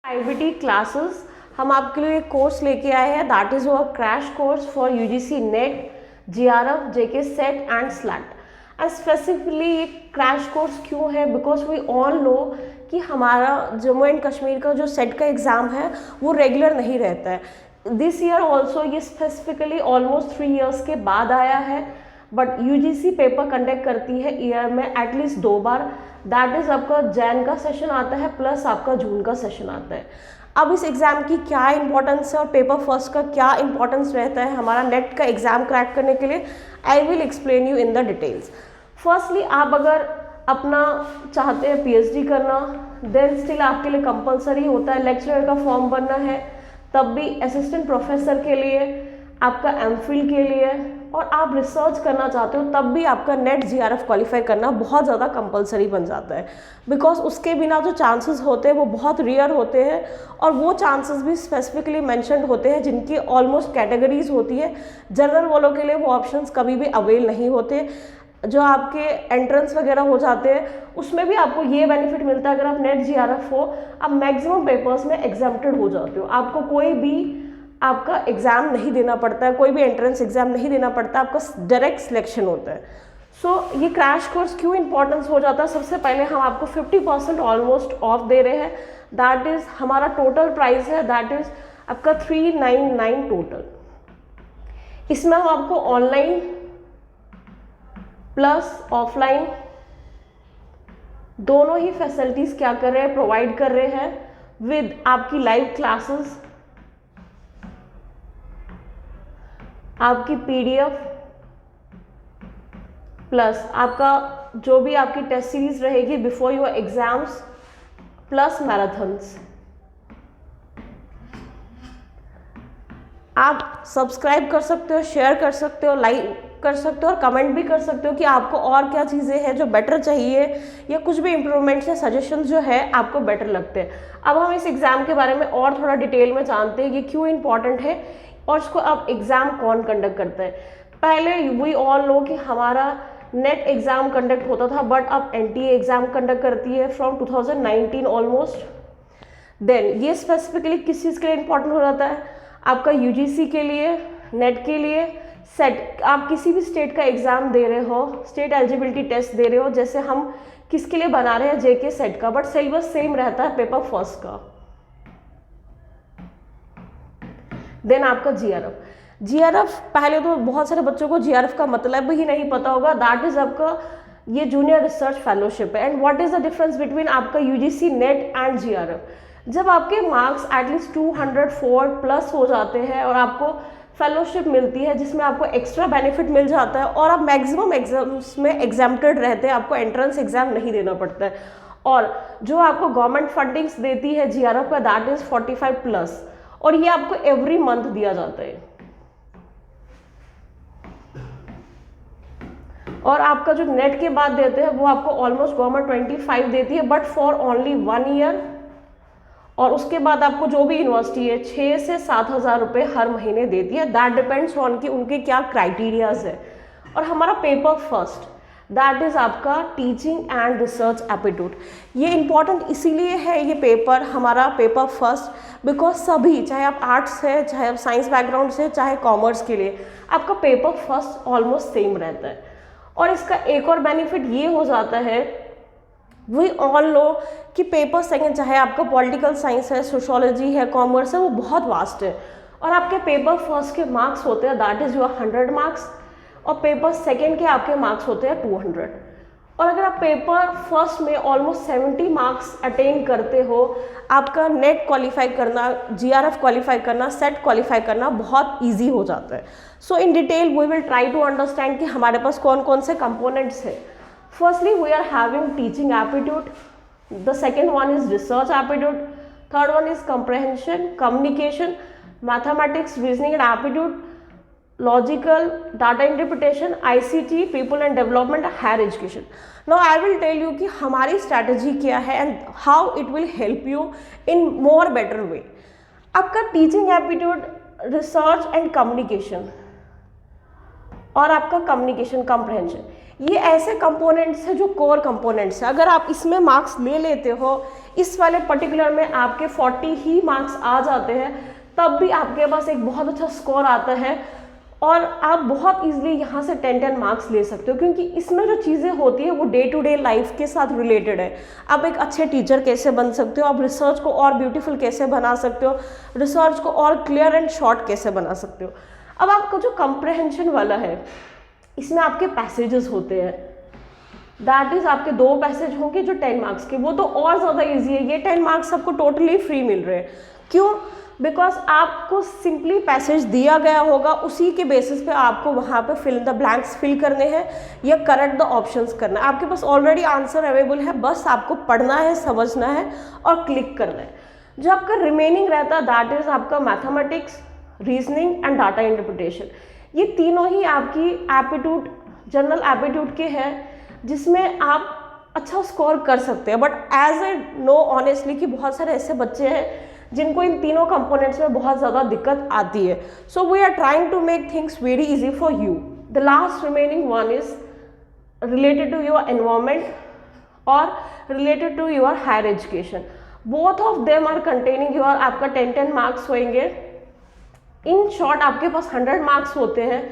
IBT classes हम आपके लिए एक कोर्स लेके आए हैं, that is our crash course for UGC net, GRF, JK set and slate. And specifically ये क्रैश कोर्स क्यों है, बिकॉज वी ऑल नो कि हमारा जम्मू एंड कश्मीर का जो सेट का एग्ज़ाम है वो रेगुलर नहीं रहता है। दिस ईयर ऑल्सो ये स्पेसिफिकली ऑलमोस्ट 3 इयर्स के बाद आया है, बट यूजीसी पेपर कंडक्ट करती है ईयर में एटलीस्ट 2 बार। दैट इज़ आपका जैन का सेशन आता है प्लस आपका जून का सेशन आता है। अब इस एग्ज़ाम की क्या इंपॉर्टेंस है और पेपर फर्स्ट का क्या इंपॉर्टेंस रहता है हमारा नेट का एग्ज़ाम क्रैक करने के लिए, I will explain you in the details. Firstly आप अगर अपना चाहते हैं पीएचडी करना, देन स्टिल आपके लिए कंपलसरी होता है लेक्चरर का फॉर्म भरना है, तब भी असिस्टेंट प्रोफेसर के लिए, आपका एमफिल के लिए, और आप रिसर्च करना चाहते हो तब भी आपका नेट जीआरएफ क्वालिफाई करना बहुत ज़्यादा कंपलसरी बन जाता है, बिकॉज उसके बिना जो चांसेस होते हैं वो बहुत रेयर होते हैं, और वो चांसेस भी स्पेसिफिकली मेंशन्ड होते हैं जिनकी ऑलमोस्ट कैटेगरीज होती है। जनरल वालों के लिए वो ऑप्शंस कभी भी अवेल नहीं होते। जो आपके एंट्रेंस वगैरह हो जाते हैं उसमें भी आपको ये बेनिफिट मिलता है, अगर आप नेट जीआरएफ हो आप मैक्सिमम पेपर्स में एग्जाम्प्टेड हो जाते हो, आपको कोई भी आपका एग्ज़ाम नहीं देना पड़ता है, कोई भी एंट्रेंस एग्ज़ाम नहीं देना पड़ता, आपका डायरेक्ट सिलेक्शन होता है। सो ये क्रैश कोर्स क्यों इंपॉर्टेंस हो जाता है, सबसे पहले हम आपको 50% ऑलमोस्ट ऑफ दे रहे हैं। दैट इज़ हमारा टोटल प्राइस है, दैट इज़ आपका 399 टोटल। इसमें हम आपको ऑनलाइन प्लस ऑफलाइन दोनों ही फैसिलिटीज़ क्या कर रहे हैं, प्रोवाइड कर रहे हैं विद आपकी लाइव क्लासेस, आपकी पीडीएफ, प्लस आपका जो भी आपकी टेस्ट सीरीज रहेगी before your exams, plus marathons. आप सब्सक्राइब कर सकते हो, शेयर कर सकते हो, लाइक कर सकते हो और कमेंट भी कर सकते हो कि आपको और क्या चीज़ें हैं जो बेटर चाहिए, या कुछ भी इम्प्रूवमेंट्स या सजेशंस जो है आपको बेटर लगते हैं। अब हम इस एग्ज़ाम के बारे में और थोड़ा डिटेल में जानते हैं कि क्यों इम्पॉर्टेंट है और इसको अब एग्ज़ाम कौन कंडक्ट करता है। पहले वी ऑल नो कि हमारा नेट एग्ज़ाम कंडक्ट होता था, बट अब एनटीए एग्ज़ाम कंडक्ट करती है फ्रॉम 2019 ऑलमोस्ट। देन ये स्पेसिफिकली किस चीज़ के लिए इम्पॉर्टेंट हो जाता है, आपका यूजीसी के लिए, नेट के लिए, सेट, आप किसी भी स्टेट का एग्ज़ाम दे रहे हो, स्टेट एलिजिबिलिटी टेस्ट दे रहे हो, जैसे हम किसके लिए बना रहे हैं, जेके सेट का, बट सिलेबस सेम रहता है पेपर फर्स्ट का। देन आपका जीआरएफ पहले तो बहुत सारे बच्चों को जीआरएफ का मतलब ही नहीं पता होगा, दैट इज आपका ये जूनियर रिसर्च फेलोशिप है। And what is the difference between आपका यूजीसी नेट एंड जीआरएफ। जब आपके मार्क्स एटलीस्ट 204 प्लस हो जाते हैं और आपको फेलोशिप मिलती है जिसमें आपको एक्स्ट्रा बेनिफिट मिल जाता है और आप मैक्सिमम एग्जाम्स में एग्जाम्प्टेड रहते हैं, आपको एंट्रेंस एग्जाम नहीं देना पड़ता है, और जो आपको गवर्नमेंट फंडिंग्स देती है जीआरएफ का दैट इज 45 प्लस, और ये आपको एवरी मंथ दिया जाता है। और आपका जो नेट के बाद देते हैं वो आपको ऑलमोस्ट गवर्नमेंट 25 देती है, बट फॉर ओनली 1 ईयर, और उसके बाद आपको जो भी यूनिवर्सिटी है 6 से 7 हज़ार रुपये हर महीने देती है। दैट डिपेंड्स ऑन कि उनके क्या क्राइटेरियाज है। और हमारा पेपर फर्स्ट दैट इज़ आपका टीचिंग एंड रिसर्च एप्टीट्यूड। ये इम्पॉर्टेंट इसीलिए है ये पेपर, हमारा पेपर फर्स्ट, बिकॉज सभी, चाहे आप आर्ट्स है, चाहे आप साइंस बैकग्राउंड से, चाहे कॉमर्स के लिए, आपका पेपर फर्स्ट ऑलमोस्ट सेम रहता है। और इसका एक और बेनिफिट ये हो जाता है, वी ऑल नो कि पेपर सेकेंड, चाहे आपका पॉलिटिकल साइंस है, सोशोलॉजी है, कॉमर्स है, वो बहुत वास्ट है, और आपके पेपर फर्स्ट के मार्क्स होते हैं दैट इज़ योर 100 मार्क्स, और पेपर सेकेंड के आपके मार्क्स होते हैं 200। और अगर आप पेपर फर्स्ट में ऑलमोस्ट 70 मार्क्स अटेन करते हो, आपका नेट क्वालिफाई करना, जीआरएफ क्वालिफाई करना, सेट क्वालिफाई करना बहुत ईजी हो जाता है। So in detail we will try to understand कि हमारे पास कौन कौन से कंपोनेंट्स हैं। Firstly we are having teaching aptitude, the second one is research aptitude, third one is comprehension, communication, mathematics, reasoning and aptitude, logical, data interpretation, ICT, people and development, higher education. Now I will tell you कि हमारी strategy क्या है and how it will help you in more better way. आपका teaching aptitude, research and communication और आपका communication कम्प्रहेंशन, ये ऐसे components हैं जो कोर कंपोनेंट्स हैं। अगर आप इसमें मार्क्स ले लेते हो, इस वाले पर्टिकुलर में आपके 40 ही मार्क्स आ जाते हैं, तब भी आपके पास एक बहुत अच्छा स्कोर आता है और आप बहुत इजीली यहाँ से 10-10 मार्क्स ले सकते हो, क्योंकि इसमें जो चीज़ें होती है वो डे टू डे लाइफ के साथ रिलेटेड है। आप एक अच्छे टीचर कैसे बन सकते हो, आप रिसर्च को और ब्यूटीफुल कैसे बना सकते हो, रिसर्च को और क्लियर एंड शॉर्ट कैसे बना सकते हो। अब आपका जो कंप्रहेंशन वाला है, इसमें आपके पैसेजेस होते हैं, दैट इज आपके 2 पैसेज होंगे जो 10 मार्क्स के, वो तो और ज़्यादा ईजी है। ये 10 मार्क्स आपको टोटली फ्री मिल रहे हैं। क्यों? बिकॉज आपको सिंपली पैसेज दिया गया होगा, उसी के बेसिस पे आपको वहाँ पे फिल द ब्लैंक्स फिल करने हैं या करेक्ट द ऑप्शंस करना है। आपके पास ऑलरेडी आंसर अवेलेबल है, बस आपको पढ़ना है, समझना है और क्लिक करना है। जो आपका रिमेनिंग रहता है दैट इज आपका mathematics, reasoning and data interpretation. ये तीनों ही आपकी एप्टीट्यूड, जनरल एप्टीट्यूड के हैं, जिसमें आप अच्छा स्कोर कर सकते हैं। But as a know honestly कि बहुत सारे ऐसे बच्चे हैं जिनको इन तीनों कंपोनेंट्स में बहुत ज़्यादा दिक्कत आती है। So we are trying to make things very easy for you. The last remaining one is related to your environment और related to your higher education. Both of them are containing your, आपका 10-10 marks होंगे। In short आपके पास 100 marks होते हैं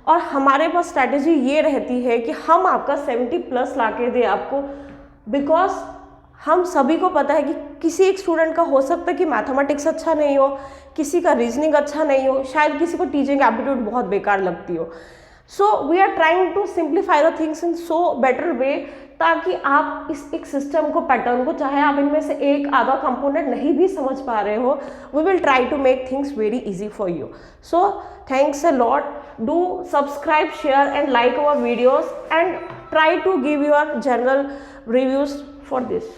और हमारे पास strategy ये रहती है कि हम आपका 70+ ला के दें आपको, बिकॉज हम सभी को पता है कि किसी एक स्टूडेंट का हो सकता है कि मैथमेटिक्स अच्छा नहीं हो, किसी का रीजनिंग अच्छा नहीं हो, शायद किसी को टीचिंग एप्टीट्यूड बहुत बेकार लगती हो। So we are trying to simplify the things in so better way, ताकि आप इस एक सिस्टम को, पैटर्न को, चाहे आप इनमें से एक आधा कंपोनेंट नहीं भी समझ पा रहे हो, we will try to make things very easy for you. So thanks a lot, do subscribe, share and like our videos and try to give your general reviews for this.